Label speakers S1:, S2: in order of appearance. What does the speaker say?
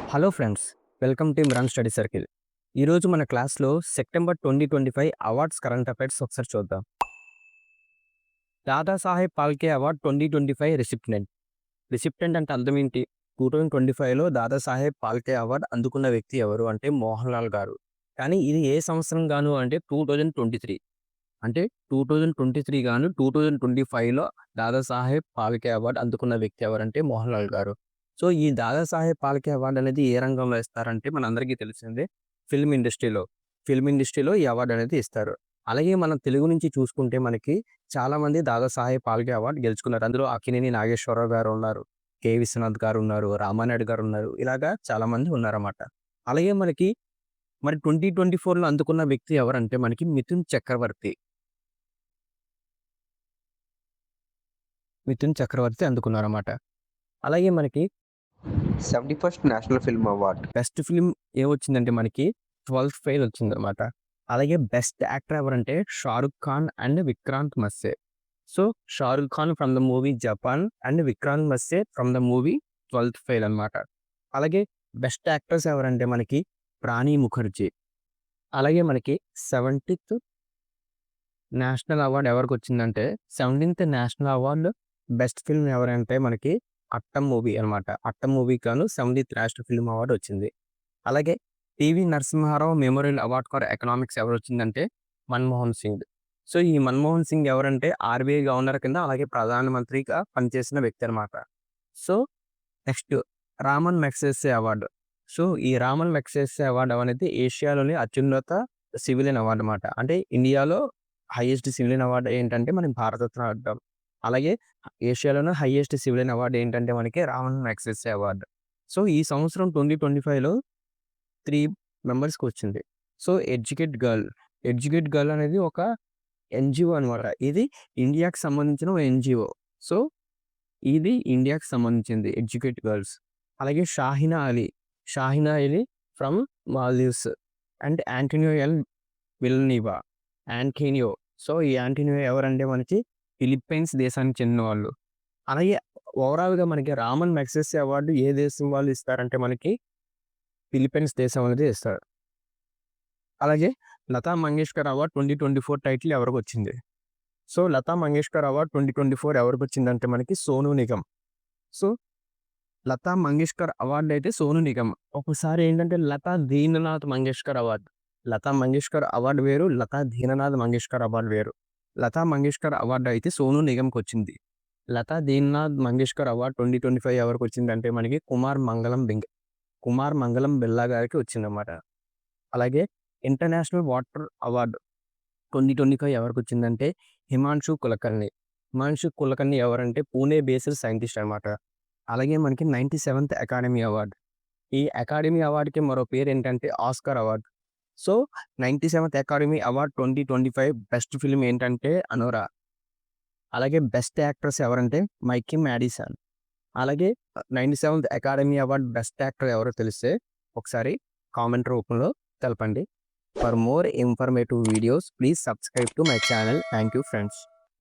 S1: Hello friends, welcome to Imran study circle. ఈరోజు మన క్లాస్లో సెప్టెంబర్ 2025 అవార్డ్స్ కరెంట్ అఫైర్స్ ఒకసారి చూద్దాం. దాదాసాహెబ్ ఫాల్కే అవార్డ్ 2025 రిసిప్టెంట్ అంటే అర్థం ఏంటి? 2025లో దాదాసాహెబ్ ఫాల్కే అవార్డ్ అందుకున్న వ్యక్తి ఎవరు అంటే మోహన్ లాల్ గారు. కానీ ఇది ఏ సంవత్సరం గాను అంటే 2023. అంటే 2023 గాను 2025లో దాదాసాహెబ్ ఫాల్కే అవార్డ్ అందుకున్న వ్యక్తి ఎవరంటే మోహన్ లాల్ గారు. సో, ఈ దాదాసాహెబ్ ఫాల్కే అవార్డ్ అనేది ఏ రంగంలో ఇస్తారంటే మనందరికీ తెలిసిందే ఫిల్మ్ ఇండస్ట్రీలో. ఫిల్మ్ ఇండస్ట్రీలో ఈ అవార్డ్ అనేది ఇస్తారు. అలాగే మనం తెలుగు నుంచి చూసుకుంటే మనకి చాలామంది దాదాసాహెబ్ ఫాల్కే అవార్డ్ గెలుచుకున్నారు. అందులో అక్కినేని నాగేశ్వరరావు గారు ఉన్నారు. కె. విశ్వనాథ్ గారు ఉన్నారు. రామానాయుడు గారు ఉన్నారు. ఇలాగా చాలామంది ఉన్నారన్నమాట. అలాగే మనకి మరి 2024లో అందుకున్న వ్యక్తి ఎవరంటే మనకి మిథున్ చక్రవర్తి. మిథున్ చక్రవర్తి అందుకున్నారన్నమాట. అలాగే మనకి
S2: 71st national film award.
S1: Best film ఏమొచ్చిందంటే మనకి 12థ్ ఫెయిల్ వచ్చిందనమాట. అలాగే బెస్ట్ యాక్టర్ ఎవరంటే 'Shahrukh Khan' and 'Vikrant Massey'. So, 'Shahrukh Khan' from the movie 'Jawan' and 'Vikrant Massey' from the movie 12థ్ ఫెయిల్ అనమాట. అలాగే బెస్ట్ యాక్టర్స్ ఎవరంటే మనకి 'ప్రాణి ముఖర్జీ'. అలాగే మనకి 70థ్ నేషనల్ అవార్డ్ ఎవరికొచ్చిందంటే 17థ్ నేషనల్ అవార్డ్ బెస్ట్ ఫిల్మ్ ఎవరంటే మనకి 'అట్టం' మూవీ అనమాట. 'అట్టం' మూవీకి గాను 17థ్ నేషనల్ ఫిల్మ్ అవార్డ్ వచ్చింది. అలాగే 'PV Narasimha Rao memorial award for economics' ఎవరొచ్చిందంటే 'మన్మోహన్ సింగ్'. సో, ఈ 'మన్మోహన్ సింగ్' ఎవరంటే ఆర్‌బీఐ గవర్నర్ కింద అలాగే ప్రధానమంత్రిగా పనిచేసిన వ్యక్తి అనమాట. So, next 'Ramon Magsaysay award'. So, ఈ 'రామన్ మెగ్సెసే అవార్డ్' అనేది ఏషియాలోని అత్యున్నత సివిలియన్ అవార్డ్ అనమాట. అంటే ఇండియాలో హైయెస్ట్ సివిలియన్ అవార్డ్ ఏంటంటే మనకి భారతరత్న అంటాం. అలాగే ఏషియాలోనే హైయెస్ట్ సివిలియన్ అవార్డ్ ఏంటంటే మనకి 'రామన్ మెగ్సెసే అవార్డ్'. సో, ఈ సంవత్సరం 2025లో 3 మెంబర్స్‌కొచ్చింది. సో, 'ఎడ్యుకేట్ గర్ల్' అనేది ఒక ఎన్‌జీఓ అనమాట. ఇది ఇండియాకి సంబంధించిన ఓ ఎన్‌జీఓ. సో, ఇది ఇండియాకి సంబంధించింది 'ఎడ్యుకేట్ గర్ల్స్'. అలాగే 'Shahina Ali' from Maldives and 'Antonio L Villanueva'. 'Antonio'. So, ఈ 'యాంటోనియో' ఎవరంటే మనకి ఫిలిప్పైన్స్ దేశానికి చెందిన వాళ్ళు. అలాగే ఓవరాల్‌గా మనకి 'రామన్ మెగ్సెసే అవార్డ్' ఏ దేశం వాళ్ళు ఇస్తారంటే మనకి ఫిలిప్పైన్స్ దేశం అనేది ఇస్తారు. అలాగే 'లతా మంగేష్కర్ అవార్డ్ 2024' టైటిల్ ఎవరికొచ్చింది? సో, 'లతా మంగేష్కర్ అవార్డ్ 2024' ఎవరికొచ్చిందంటే మనకి సోనూ నిగమ్. సో, 'లతా మంగేష్కర్ అవార్డ్' అయితే సోనూ నిగమ్. ఒక్కోసారి ఏంటంటే 'లతా దీననాథ్ మంగేష్కర్ అవార్డ్'. 'లతా మంగేష్కర్ అవార్డ్' వేరు. 'లతా దీననాథ్ మంగేష్కర్ అవార్డ్' వేరు. 'లతా మంగేష్కర్ అవార్డ్' అయితే సోనూ నిగమ్‌కొచ్చింది. 'లతా దీననాథ్ మంగేష్కర్ అవార్డ్ 2025' ఎవరికొచ్చిందంటే మనకి కుమార్ మంగళం బిర్లా గారికి వచ్చిందన్నమాట. అలాగే ఇంటర్నేషనల్ వాటర్ అవార్డ్ 2025 ఎవరికొచ్చిందంటే హిమాంశు కులకర్ణి. హిమాంశు కులకర్ణి ఎవరంటే పూణే బేస్డ్ సైంటిస్ట్ అనమాట. అలాగే మనకి 97th అకాడమీ అవార్డ్. ఈ అకాడమీ అవార్డ్‌కి మరో పేరేంటంటే Oscar award. So, 97th academy award 2025 best film ఏంటంటే 'అనోరా'. అలాగే బెస్ట్ యాక్ట్రెస్ ఎవరంటే మైఖీ మాడిసన్. అలాగే 97th academy award best actor ఎవరో తెలిస్తే ఒకసారి కామెంట్ రూపంలో తెలపండి. For more informative videos, please subscribe to my channel. Thank you, friends.